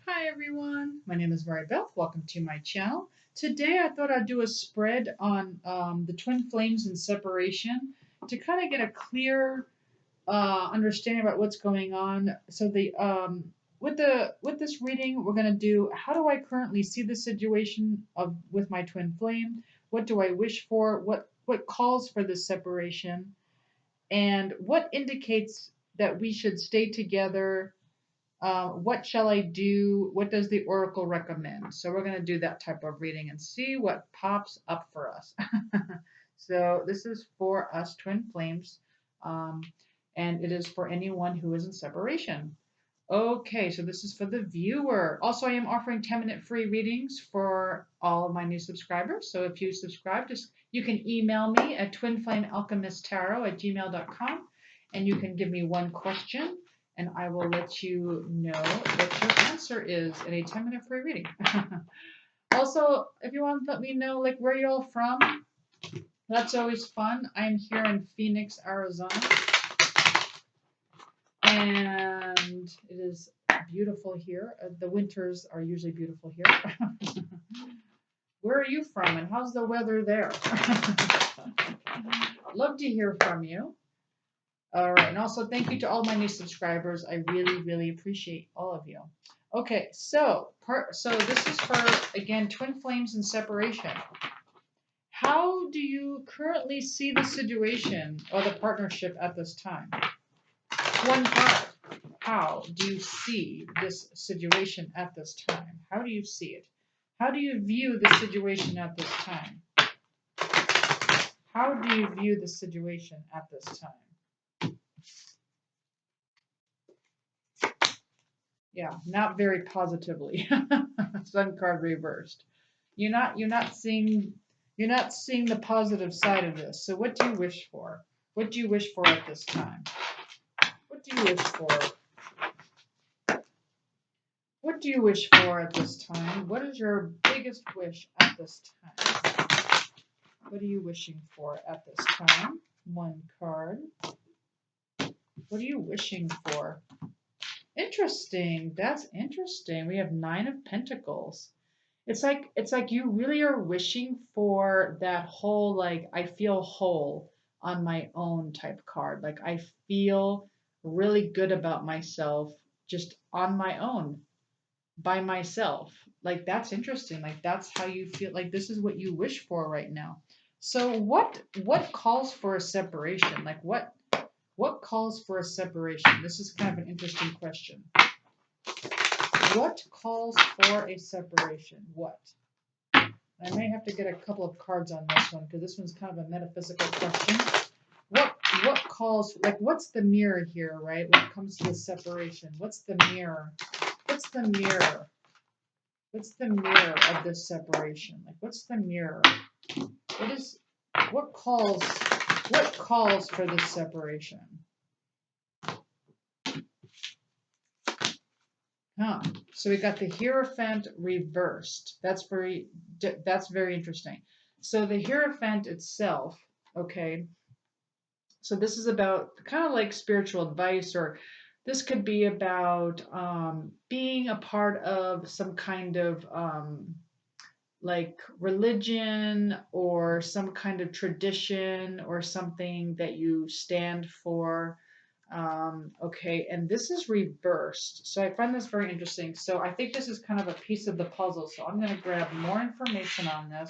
Hi everyone, my name is Mary Beth. Welcome to my channel. Today I thought I'd do a spread on the twin flames and separation to kind of get a clear understanding about what's going on. So with this reading, we're going to do how do I currently see the situation with my twin flame? What do I wish for? What calls for this separation? And what indicates that we should stay together? What shall I do? What does the oracle recommend? So we're going to do that type of reading and see what pops up for us. So this is for us twin flames, um, and it is for anyone who is in separation. Okay, so this is for the viewer. Also, I am offering 10-minute free readings for all of my new subscribers. So if you subscribe, you can email me at twinflamealchemisttarot@gmail.com, and you can give me one question and I will let you know what your answer is in a 10-minute free reading. Also, if you want to let me know like where you're all from, that's always fun. I'm here in Phoenix, Arizona, and it is beautiful here. The winters are usually beautiful here. Where are you from and how's the weather there? Love to hear from you. All right, and also thank you to all my new subscribers. I really, really appreciate all of you. Okay, so this is for again twin flames and separation. How do you currently see the situation or the partnership at this time? One card. How do you see this situation at this time? How do you see it? How do you view the situation at this time? How do you view the situation at this time? Yeah, not very positively. Sun card reversed. You're not seeing the positive side of this. So what do you wish for? What do you wish for at this time? What do you wish for? What do you wish for at this time? What is your biggest wish at this time? What are you wishing for at this time? One card. What are you wishing for? Interesting. That's interesting. We have 9 of Pentacles. It's like you really are wishing for that whole like I feel whole on my own type card. Like I feel really good about myself just on my own by myself. Like that's interesting. Like that's how you feel. Like this is what you wish for right now. So what calls for a separation? Like what calls for a separation? This is kind of an interesting question. What calls for a separation? What? I may have to get a couple of cards on this one because this one's kind of a metaphysical question. What calls, like what's the mirror here, right? When it comes to the separation, what's the mirror? What's the mirror? What's the mirror of this separation? Like what's the mirror? What calls for this separation? So we got the Hierophant Reversed. That's very interesting. So the Hierophant itself, okay. So this is about kind of like spiritual advice, or this could be about being a part of some kind of like religion or some kind of tradition or something that you stand for. Okay, and this is reversed. So I find this very interesting. So I think this is kind of a piece of the puzzle. So I'm going to grab more information on this.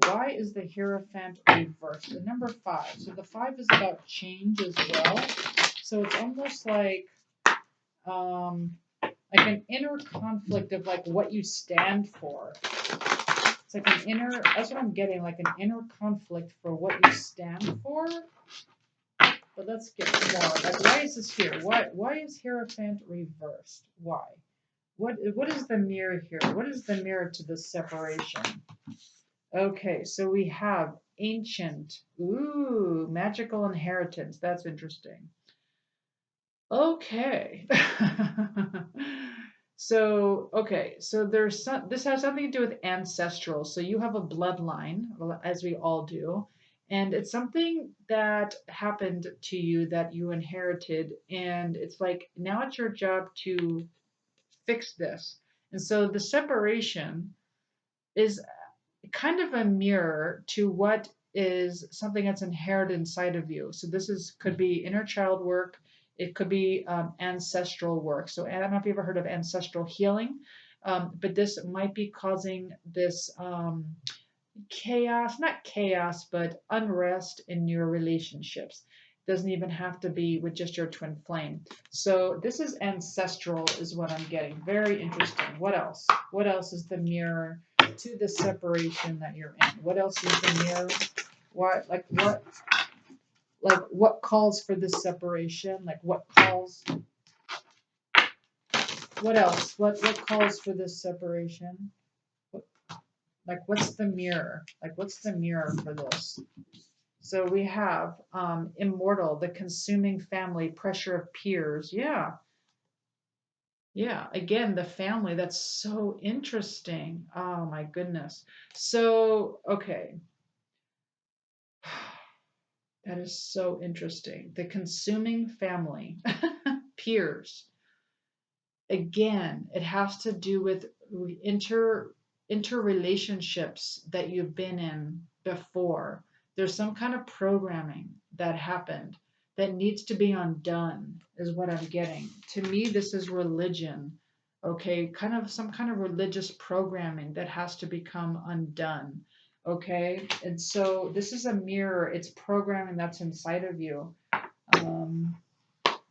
Why is the Hierophant reversed? The number 5. So the 5 is about change as well. So it's almost like an inner conflict of like what you stand for. It's like an inner, that's what I'm getting, like an inner conflict for what you stand for. But let's get more. Like, why is this here? Why is Hierophant reversed? Why? What is the mirror here? What is the mirror to this separation? Okay, so we have ancient. Ooh, magical inheritance. That's interesting. Okay. So this has something to do with ancestral. So you have a bloodline, as we all do, and it's something that happened to you that you inherited, and it's like now it's your job to fix this And so the separation is kind of a mirror to what is something that's inherent inside of you. So this is could be inner child work. It could be ancestral work. So I don't know if you've ever heard of ancestral healing, but this might be causing this chaos, not chaos, but unrest in your relationships. Doesn't even have to be with just your twin flame. So this is ancestral, is what I'm getting. Very interesting. What else? What else is the mirror to the separation that you're in? What else is the mirror? What calls for this separation? Like what calls? What else? What calls for this separation? Like what's the mirror? Like what's the mirror for this? So we have immortal, the consuming family, pressure of peers. Yeah, yeah. Again, the family. That's so interesting. Oh my goodness. So, okay. That is so interesting. The consuming family, peers. Again, it has to do with interrelationships that you've been in before. There's some kind of programming that happened that needs to be undone, is what I'm getting. To me, this is religion. Okay, kind of some kind of religious programming that has to become undone. Okay, and so this is a mirror, it's programming that's inside of you. Um,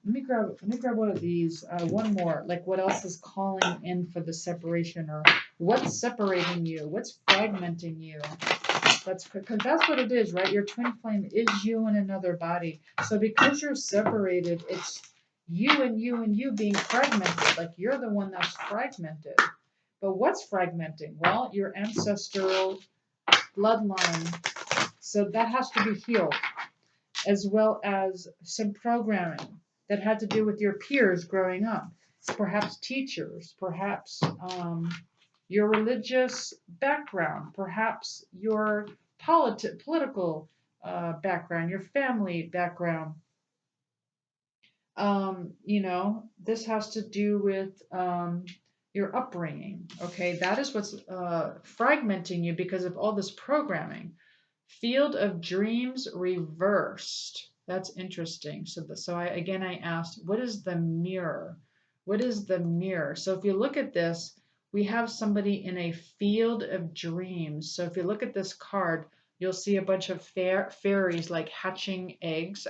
let me grab one of these. One more. Like what else is calling in for the separation, or what's separating you? What's fragmenting you? That's because that's what it is, right? Your twin flame is you in another body. So because you're separated, it's you and you and you being fragmented. Like you're the one that's fragmented. But what's fragmenting? Well, your ancestral bloodline. So that has to be healed, as well as some programming that had to do with your peers growing up, perhaps teachers, perhaps your religious background, perhaps your political background, your family background. This has to do with your upbringing. Okay, that is what's fragmenting you because of all this programming. Field of Dreams Reversed. That's interesting. So I asked, what is the mirror? What is the mirror? So if you look at this, we have somebody in a field of dreams. So if you look at this card, you'll see a bunch of fairies like hatching eggs.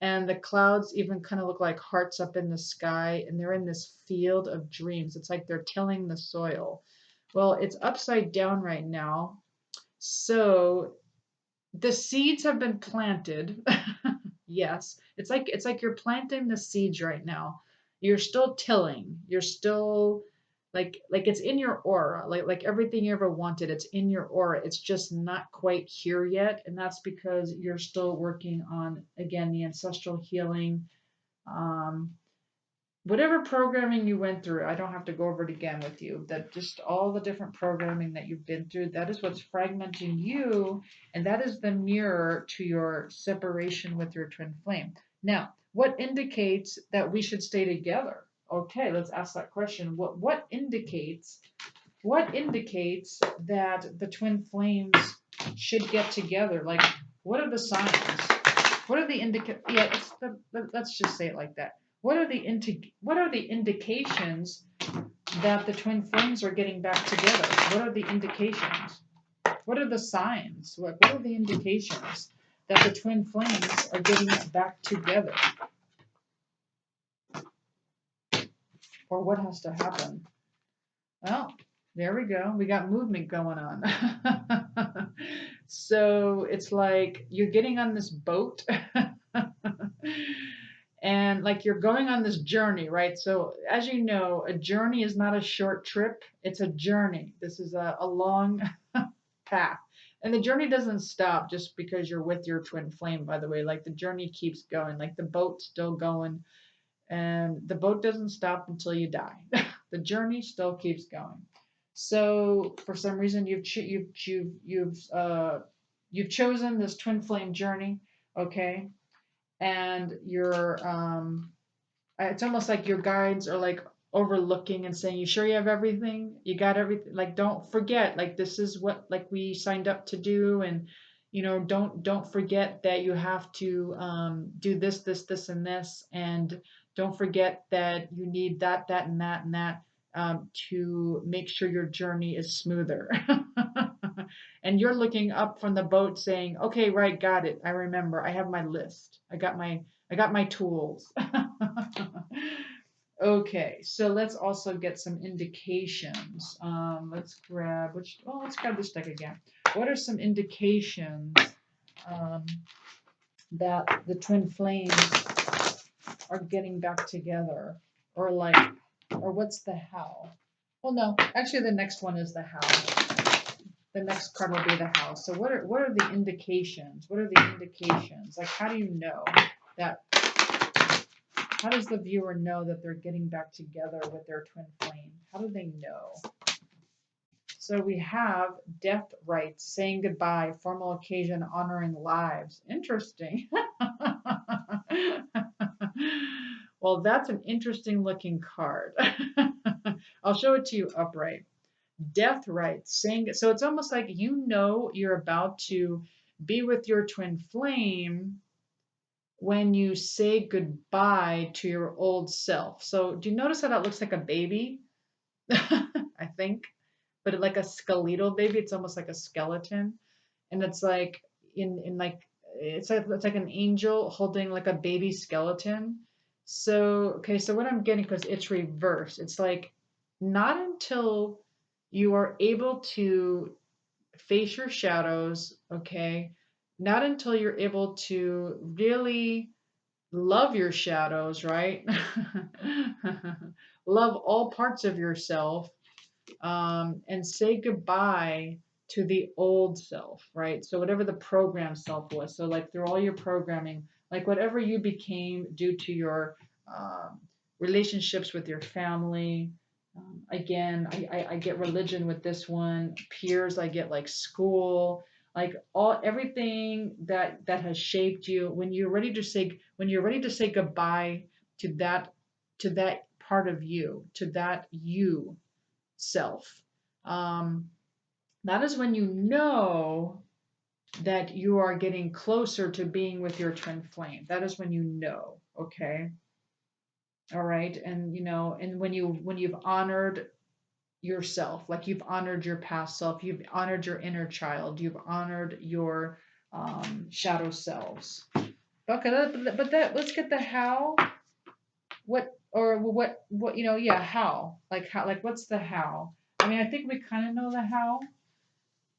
And the clouds even kind of look like hearts up in the sky, and they're in this field of dreams. It's like they're tilling the soil. Well, it's upside down right now. So the seeds have been planted. Yes, it's like you're planting the seeds right now. You're still tilling. You're still like it's in your aura. Like everything you ever wanted, it's in your aura. It's just not quite here yet, and that's because you're still working on, again, the ancestral healing. Um, Whatever programming you went through, I don't have to go over it again with you. That just all the different programming that you've been through, that is what's fragmenting you, and that is the mirror to your separation with your twin flame. Now, what indicates that we should stay together? Okay, let's ask that question. What indicates that the twin flames should get together? Like, what are the signs? What are the Yeah, let's just say it like that. What are the indications that the twin flames are getting back together? What are the indications? What are the signs? What are the indications that the twin flames are getting back together? Or what has to happen? Well, there we go. We got movement going on. So it's like you're getting on this boat and like you're going on this journey, right? So as you know, a journey is not a short trip, it's a journey. This is a long path. And the journey doesn't stop just because you're with your twin flame, by the way. Like the journey keeps going, like the boat's still going, and the boat doesn't stop until you die. The journey still keeps going. So for some reason you've chosen this twin flame journey, okay? And you're it's almost like your guides are like overlooking and saying, you sure you have everything? You got everything? Like, don't forget, like, this is what, like, we signed up to do. And, don't forget that you have to do this, this, and this. And don't forget that you need that, that, and that, and that to make sure your journey is smoother. And you're looking up from the boat saying, okay, right, got it. I remember. I have my list. I got my tools. Okay, so let's also get some indications. Let's grab this deck again. What are some indications um, that the twin flames are getting back together? Or what's the how? Well, no, actually the next one is the how. The next card will be the how. So what are the indications? What are the indications? Like, how do you know that? How does the viewer know that they're getting back together with their twin flame? How do they know? So we have death rites, saying goodbye, formal occasion, honoring lives. Interesting. Well, that's an interesting looking card. I'll show it to you upright. Death rites, saying, so it's almost like you're about to be with your twin flame when you say goodbye to your old self. So do you notice how that looks like a baby? I think, but like a skeletal baby. It's almost like a skeleton, and it's like in like it's like an angel holding like a baby skeleton. So okay, so what I'm getting, because it's reversed, it's like not until you are able to face your shadows, okay, not until you're able to really love your shadows, right? Love all parts of yourself, and say goodbye to the old self, right? So whatever the program self was. So like through all your programming, like whatever you became due to your um, relationships with your family. Again, I get religion with this one. Peers, I get like school, like everything that has shaped you. When you're ready to say goodbye to that part of you, to that you self. Um, that is when you know that you are getting closer to being with your twin flame. That is when you know, okay? All right. And and when you've honored yourself, like you've honored your past self, you've honored your inner child, you've honored your shadow selves. Okay, but let's get the how. Yeah, how? Like what's the how? I mean, I think we kind of know the how,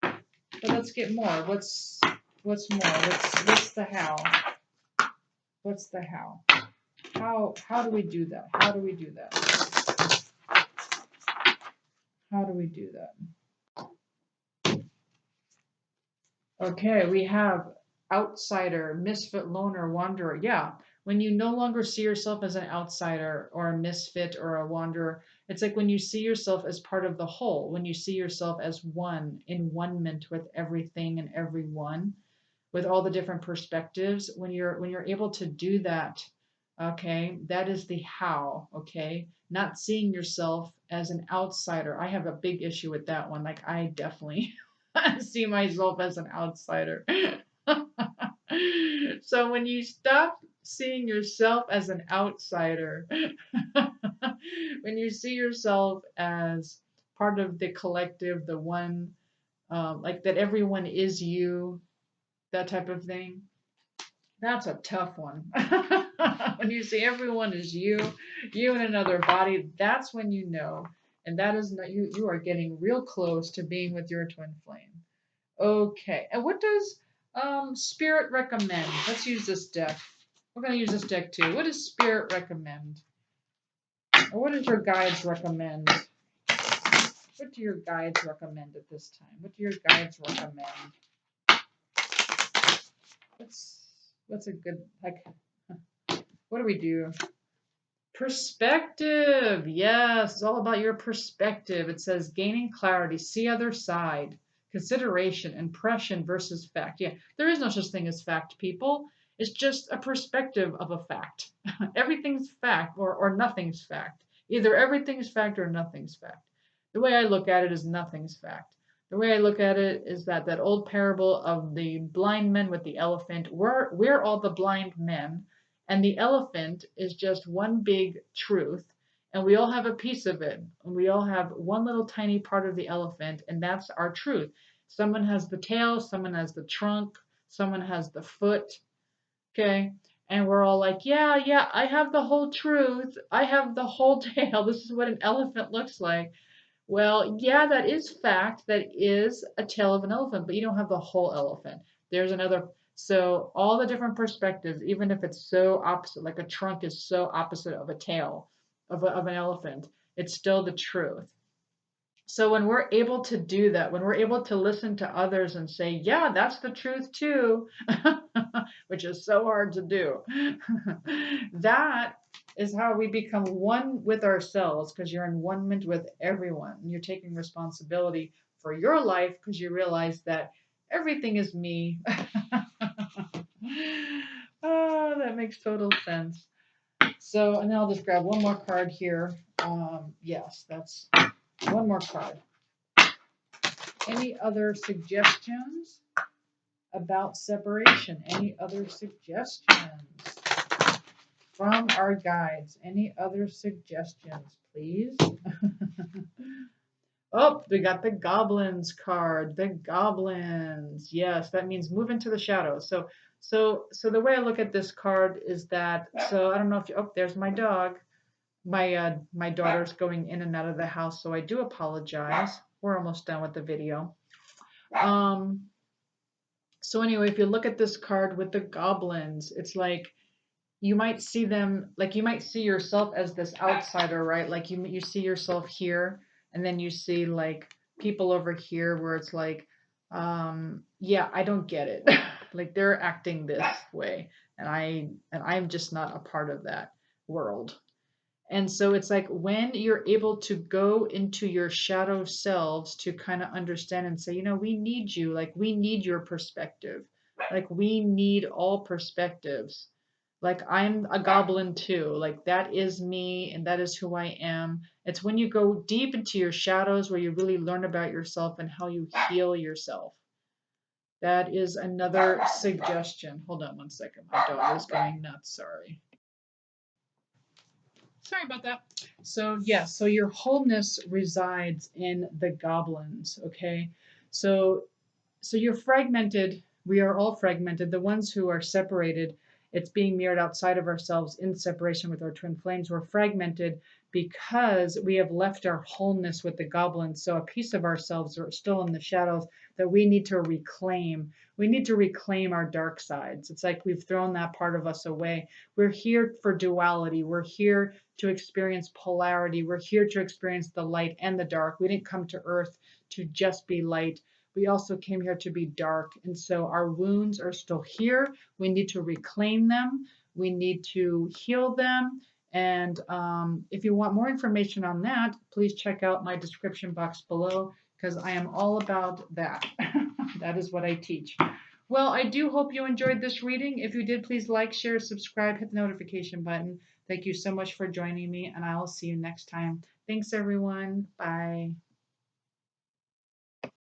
but let's get more. What's more? What's the how? What's the how? How do we do that? How do we do that? How do we do that? Okay, we have outsider, misfit, loner, wanderer. Yeah, when you no longer see yourself as an outsider or a misfit or a wanderer, it's like when you see yourself as part of the whole, when you see yourself as one, in one-ment with everything and everyone, with all the different perspectives. When you're able to do that, okay, that is the how. Okay, not seeing yourself as an outsider. I have a big issue with that one. Like, I definitely see myself as an outsider. So when you stop seeing yourself as an outsider, when you see yourself as part of the collective, the one, like that everyone is you, that type of thing. That's a tough one. When you see everyone is you in another body, that's when you know. And that is not you. You are getting real close to being with your twin flame. Okay. And what does Spirit recommend? Let's use this deck. We're going to use this deck too. What does Spirit recommend? Or what does your guides recommend? What do your guides recommend at this time? What do your guides recommend? What's a good, like, what do we do? Perspective. Yes, it's all about your perspective. It says gaining clarity, see other side, consideration, impression versus fact. Yeah, there is no such thing as fact, people. It's just a perspective of a fact. Everything's fact, or nothing's fact. Either everything's fact or nothing's fact. The way I look at it is nothing's fact. The way I look at it is that old parable of the blind men with the elephant. We're all the blind men, and the elephant is just one big truth, and we all have a piece of it. And we all have one little tiny part of the elephant, and that's our truth. Someone has the tail, someone has the trunk, someone has the foot, okay? And we're all like, yeah, yeah, I have the whole truth. I have the whole tail. This is what an elephant looks like. Well, yeah, that is fact. That is a tail of an elephant, but you don't have the whole elephant. There's another. So all the different perspectives, even if it's so opposite, like a trunk is so opposite of a tail of an elephant, it's still the truth. So when we're able to do that, when we're able to listen to others and say, yeah, that's the truth too, which is so hard to do, that is how we become one with ourselves, because you're in one with everyone. You're taking responsibility for your life because you realize that everything is me. Oh, that makes total sense. So, and then I'll just grab one more card here. Yes, that's one more card. Any other suggestions about separation? Any other suggestions from our guides? Any other suggestions, please? Oh, we got the goblins card. The goblins. Yes, that means move into the shadows. So the way I look at this card is that, so I don't know if you, oh, there's my dog. My daughter's going in and out of the house, so I do apologize. We're almost done with the video. So anyway, if you look at this card with the goblins, it's like you might see them, like you might see yourself as this outsider, right? Like you see yourself here, and then you see like people over here where it's like, yeah, I don't get it. Like they're acting this way, and I'm just not a part of that world. And so it's like when you're able to go into your shadow selves to kind of understand and say, you know, we need you, like we need your perspective. Like we need all perspectives. Like I'm a goblin too. Like that is me and that is who I am. It's when you go deep into your shadows where you really learn about yourself and how you heal yourself. That is another suggestion. Hold on one second. My dog is going nuts. Sorry. Sorry about that. So yes, so your wholeness resides in the goblins, okay? So you're fragmented. We are all fragmented. The ones who are separated, it's being mirrored outside of ourselves in separation with our twin flames. We're fragmented because we have left our wholeness with the goblins. So a piece of ourselves are still in the shadows that we need to reclaim. We need to reclaim our dark sides. It's like we've thrown that part of us away. We're here for duality. We're here to experience polarity. We're here to experience the light and the dark. We didn't come to earth to just be light. We also came here to be dark. And so our wounds are still here. We need to reclaim them. We need to heal them. And if you want more information on that, please check out my description box below because I am all about that. That is what I teach. Well, I do hope you enjoyed this reading. If you did, please like, share, subscribe, hit the notification button. Thank you so much for joining me, and I will see you next time. Thanks, everyone. Bye.